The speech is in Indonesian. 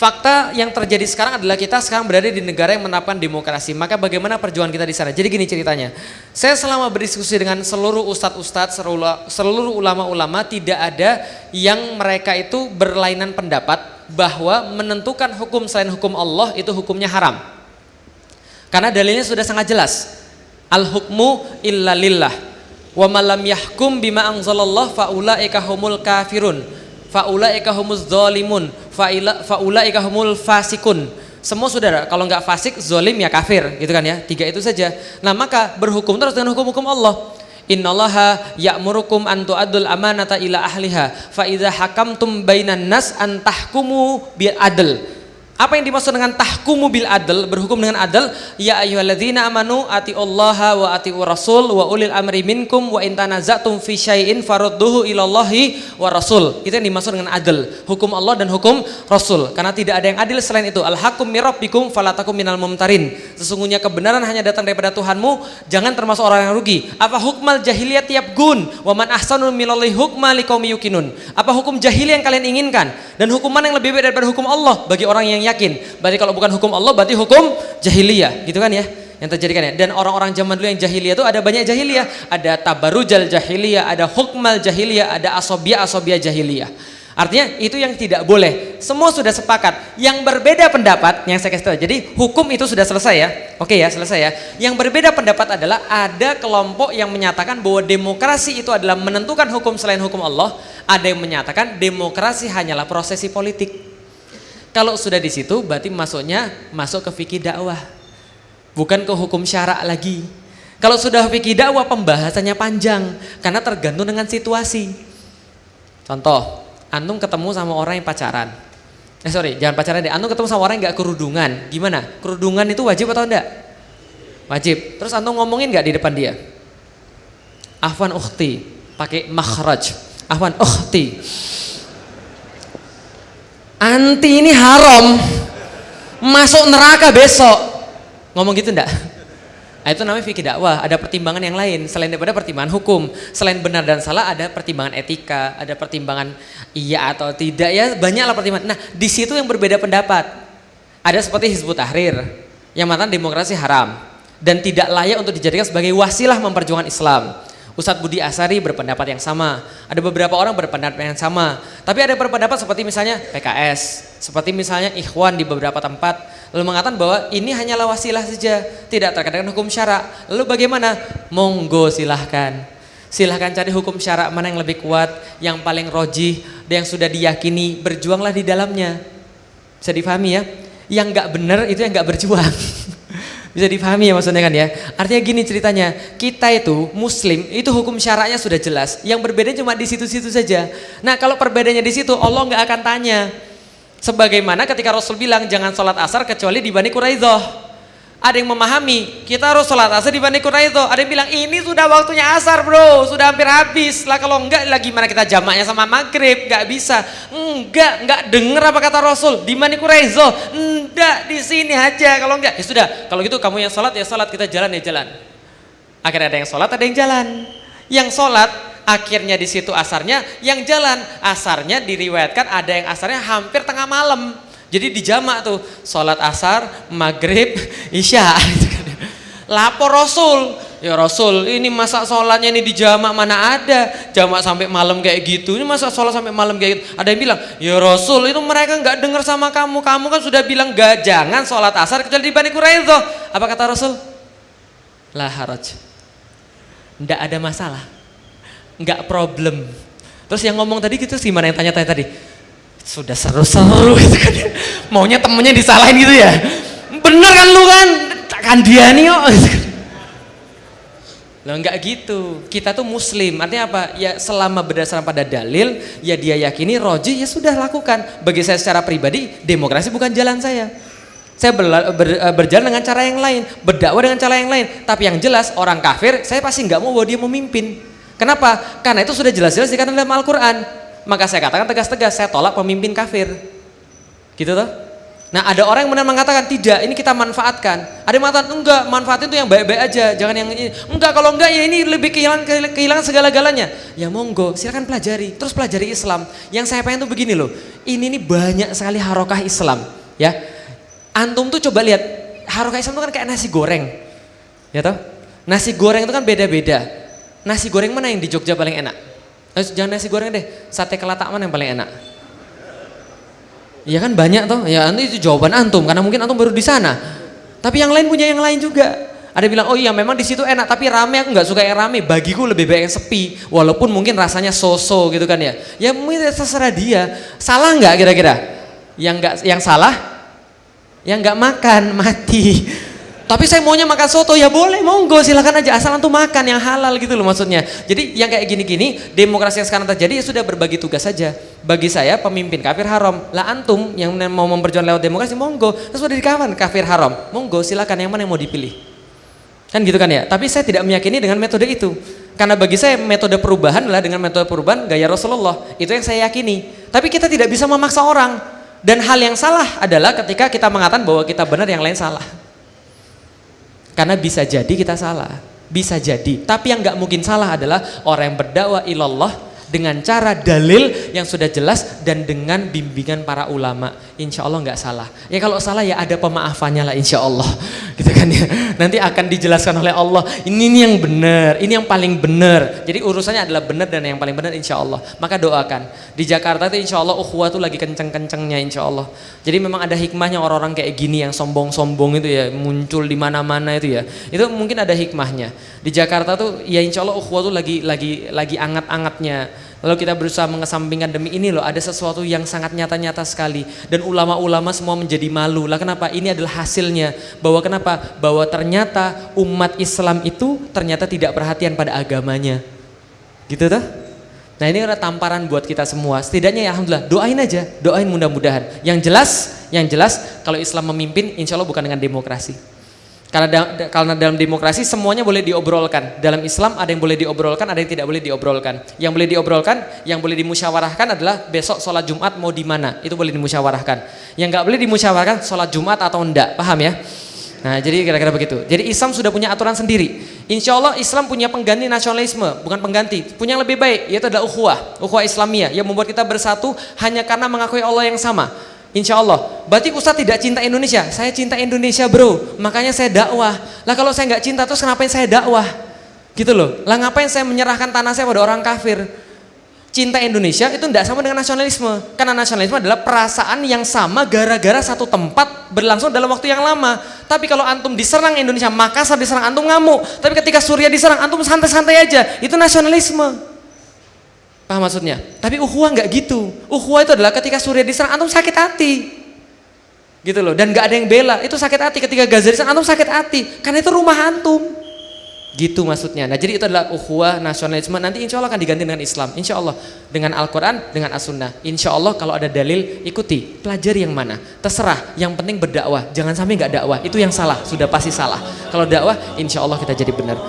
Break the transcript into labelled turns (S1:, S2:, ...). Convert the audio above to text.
S1: fakta yang terjadi sekarang adalah kita sekarang berada di negara yang menerapkan demokrasi. Maka bagaimana perjuangan kita di sana? Jadi gini ceritanya. Saya selama berdiskusi dengan seluruh ustadz-ustadz, seluruh ulama-ulama, tidak ada yang mereka itu berlainan pendapat bahwa menentukan hukum selain hukum Allah itu hukumnya haram. Karena dalilnya sudah sangat jelas. Al-hukmu illa lillah. Wa man lam yahkum bima anzalallah faulaika humul kafirun. Faulaika humuz zalimun. Faulaika humul fasikun. Semua saudara, kalau nggak fasik, zolim ya kafir, gitu kan ya. 3 itu saja. Nah, maka berhukum terus dengan hukum-hukum Allah. Innallaha ya'murukum an tu'addul amanata ila ahliha fa idza hakamtum bainan nas an tahkumu bil adl. Apa yang dimaksud dengan tahkumu bil adl, berhukum dengan adl? Ya ayyuhalladzina amanu atiullaha wa atiur rasul wa ulil amri minkum wa in tanaza'tum fi syai'in farudduhu ilallahi wa rasul. Itu yang dimaksud dengan adl, hukum Allah dan hukum Rasul. Karena tidak ada yang adil selain itu. Al hakum mir rabbikum fala takum minal mumtarin. Sesungguhnya kebenaran hanya datang daripada Tuhanmu, jangan termasuk orang yang rugi. Apa hukmal jahiliyah yabgun wa man ahsanu minallahi hukma liqaumi yuqinun. Apa hukum jahiliyah yang kalian inginkan dan hukum mana yang lebih baik daripada hukum Allah bagi orang yang yakin? Berarti kalau bukan hukum Allah berarti hukum jahiliyah, gitu kan ya yang terjadi kan ya. Dan orang-orang zaman dulu yang jahiliyah itu ada banyak jahiliyah, ada tabarujal jahiliyah, ada hukmal jahiliyah, ada asobiyah jahiliyah. Artinya itu yang tidak boleh. Semua sudah sepakat. Yang berbeda pendapat, yang saya kasih tahu. Jadi hukum itu sudah selesai ya. Oke ya, selesai ya. Yang berbeda pendapat adalah ada kelompok yang menyatakan bahwa demokrasi itu adalah menentukan hukum selain hukum Allah. Ada yang menyatakan demokrasi hanyalah prosesi politik. Kalau sudah di situ berarti masuk ke fikih dakwah. Bukan ke hukum syara lagi. Kalau sudah fikih dakwah pembahasannya panjang karena tergantung dengan situasi. Contoh, antum ketemu sama orang yang pacaran. Jangan pacaran deh. Antum ketemu sama orang yang gak kerudungan. Gimana? Kerudungan itu wajib atau enggak? Wajib. Terus antum ngomongin gak di depan dia? Afwan ukhti, pakai makhraj. Afwan ukhti, anti ini haram, masuk neraka besok. Ngomong gitu enggak? Nah, itu namanya fikih dakwah. Ada pertimbangan yang lain selain daripada pertimbangan hukum. Selain benar dan salah ada pertimbangan etika, ada pertimbangan iya atau tidak, ya banyaklah pertimbangan. Nah, di situ yang berbeda pendapat. Ada seperti Hizbut Tahrir yang mengatakan demokrasi haram dan tidak layak untuk dijadikan sebagai wasilah memperjuangkan Islam. Ustadz Budi Asari berpendapat yang sama. Ada beberapa orang berpendapat yang sama. Tapi ada berpendapat seperti misalnya PKS, seperti misalnya Ikhwan di beberapa tempat, lalu mengatakan bahwa ini hanyalah wasilah saja, tidak terkait dengan hukum syara. Lalu bagaimana? Monggo silahkan cari hukum syara mana yang lebih kuat, yang paling rojih, yang sudah diyakini, berjuanglah di dalamnya. Bisa difahami ya? Yang nggak benar itu yang nggak berjuang. Bisa difahami ya maksudnya kan ya. Artinya gini ceritanya, kita itu muslim itu hukum syaraknya sudah jelas. Yang berbeda cuma di situ-situ saja. Nah, kalau perbedaannya di situ Allah nggak akan tanya. Sebagaimana ketika Rasul bilang jangan sholat asar kecuali di Bani Quraidah. Ada yang memahami kita harus sholat asar di Bani Quraidah. Ada yang bilang ini sudah waktunya asar bro, sudah hampir habis lah. Kalau enggak lagi mana kita jamaknya sama maghrib, nggak bisa. Enggak dengar apa kata Rasul di Bani Quraidah. Enggak, di sini aja. Kalau enggak ya sudah. Kalau gitu kamu yang sholat ya sholat, kita jalan ya jalan. Akhirnya ada yang sholat, ada yang jalan. Yang sholat akhirnya di situ asarnya, yang jalan asarnya diriwayatkan ada yang asarnya hampir tengah malam. Jadi dijamak tuh, sholat asar, maghrib, isya. Lapor Rasul, ya Rasul ini masa sholatnya ini dijamak, mana ada jamak sampai malam kayak gitu, ini masa sholat sampai malam kayak gitu. Ada yang bilang, ya Rasul itu mereka nggak dengar sama kamu kan sudah bilang gak, jangan sholat asar kecuali di Bani Quraidah. Apa kata Rasul? La haraj, nggak ada masalah, nggak problem. Terus yang ngomong tadi gitu gimana, yang tanya-tanya tadi? Sudah seru-seru gitu kan, maunya temennya disalahin gitu ya. Bener kan lu kan dia nih kok. Loh enggak gitu, kita tuh muslim, artinya apa? Ya selama berdasarkan pada dalil, ya dia yakini roji, ya sudah lakukan. Bagi saya secara pribadi, demokrasi bukan jalan saya. Saya berjalan dengan cara yang lain, berdakwah dengan cara yang lain. Tapi yang jelas orang kafir, saya pasti nggak mau bahwa dia memimpin. Kenapa? Karena itu sudah jelas-jelas dikatakan dalam Al-Quran. Maka saya katakan tegas-tegas, saya tolak pemimpin kafir. Gitu toh? Nah ada orang yang benar mengatakan tidak, ini kita manfaatkan. Ada yang mengatakan enggak, manfaatin itu yang baik-baik aja, jangan yang ini. Enggak, kalau enggak ya ini lebih kehilangan segala-galanya. Ya monggo, silakan pelajari, terus pelajari Islam. Yang saya pengen tuh begini loh, ini nih banyak sekali harokah Islam, ya. Antum tuh coba lihat, harokah Islam itu kan kayak nasi goreng, ya toh. Nasi goreng itu kan beda-beda. Nasi goreng mana yang di Jogja paling enak? Jangan nasi goreng deh, sate kelatak mana yang paling enak? Ya kan banyak toh, ya nanti itu jawaban antum karena mungkin antum baru di sana. Tapi yang lain punya yang lain juga. Ada bilang, oh iya memang di situ enak, tapi rame aku nggak suka yang rame. Bagiku lebih baik yang sepi, walaupun mungkin rasanya so-so gitu kan ya. Ya mungkin terserah dia. Salah nggak kira-kira? Yang salah, yang nggak makan mati. Tapi saya maunya makan soto, ya boleh, monggo silakan aja, asal antum makan yang halal gitu loh maksudnya. Jadi yang kayak gini-gini, demokrasi yang sekarang terjadi ya sudah berbagi tugas saja. Bagi saya pemimpin kafir haram, lah antum yang mau memperjuangkan lewat demokrasi monggo, terus udah di kawan kafir haram, monggo silakan yang mana yang mau dipilih. Kan gitu kan ya, tapi saya tidak meyakini dengan metode itu. Karena bagi saya metode perubahan adalah dengan metode perubahan gaya Rasulullah, itu yang saya yakini. Tapi kita tidak bisa memaksa orang. Dan hal yang salah adalah ketika kita mengatakan bahwa kita benar yang lain salah. Karena bisa jadi kita salah, bisa jadi. Tapi yang nggak mungkin salah adalah orang yang berdakwah ilallah dengan cara dalil yang sudah jelas dan dengan bimbingan para ulama. Insya Allah nggak salah. Ya kalau salah ya ada pemaafannya lah insya Allah. Gitu kan ya. Nanti akan dijelaskan oleh Allah. Ini yang benar, ini yang paling benar. Jadi urusannya adalah benar dan yang paling benar insya Allah. Maka doakan. Di Jakarta itu insya Allah ukhuwah tuh lagi kenceng-kencengnya insya Allah. Jadi memang ada hikmahnya orang-orang kayak gini yang sombong-sombong itu ya muncul di mana-mana itu ya. Itu mungkin ada hikmahnya. Di Jakarta tuh ya insya Allah ukhuwah tuh lagi anget-angetnya. Lalu kita berusaha mengesampingkan demi ini loh, ada sesuatu yang sangat nyata-nyata sekali dan ulama-ulama semua menjadi malu. Lah kenapa? Ini adalah hasilnya. Bahwa kenapa? Bahwa ternyata umat Islam itu ternyata tidak perhatian pada agamanya. Gitu tuh? Nah ini adalah tamparan buat kita semua. Setidaknya ya alhamdulillah, doain aja, doain mudah-mudahan. Yang jelas kalau Islam memimpin insya Allah bukan dengan demokrasi. Karena dalam demokrasi semuanya boleh diobrolkan. Dalam Islam ada yang boleh diobrolkan, ada yang tidak boleh diobrolkan. Yang boleh diobrolkan, yang boleh dimusyawarahkan adalah besok sholat Jumat mau di mana, itu boleh dimusyawarahkan. Yang nggak boleh dimusyawarahkan sholat Jumat atau enggak, paham ya? Nah jadi kira-kira begitu. Jadi Islam sudah punya aturan sendiri. Insya Allah Islam punya pengganti nasionalisme, bukan pengganti, punya yang lebih baik, yaitu adalah ukhuwah Islamiyah yang membuat kita bersatu hanya karena mengakui Allah yang sama. Insya Allah, berarti Ustadz tidak cinta Indonesia. Saya cinta Indonesia bro, makanya saya dakwah. Lah kalau saya nggak cinta terus ngapain saya dakwah? Gitu loh. Lah ngapain saya menyerahkan tanah saya pada orang kafir? Cinta Indonesia itu tidak sama dengan nasionalisme. Karena nasionalisme adalah perasaan yang sama gara-gara satu tempat berlangsung dalam waktu yang lama. Tapi kalau antum diserang Indonesia, Makassar diserang antum ngamuk. Tapi ketika Suriah diserang antum santai-santai aja. Itu nasionalisme. Paham maksudnya? Tapi ukhuwah nggak gitu. Ukhuwah itu adalah ketika Suriah diserang antum sakit hati. Gitu loh. Dan nggak ada yang bela. Itu sakit hati. Ketika Gaza diserang antum sakit hati. Karena itu rumah antum. Gitu maksudnya. Nah jadi itu adalah ukhuwah nasionalisme. Nanti insya Allah akan diganti dengan Islam. Insya Allah. Dengan Al-Quran, dengan As-Sunnah. Insya Allah kalau ada dalil ikuti. Pelajari yang mana. Terserah. Yang penting berdakwah. Jangan sampai nggak dakwah. Itu yang salah. Sudah pasti salah. Kalau dakwah insya Allah kita jadi benar.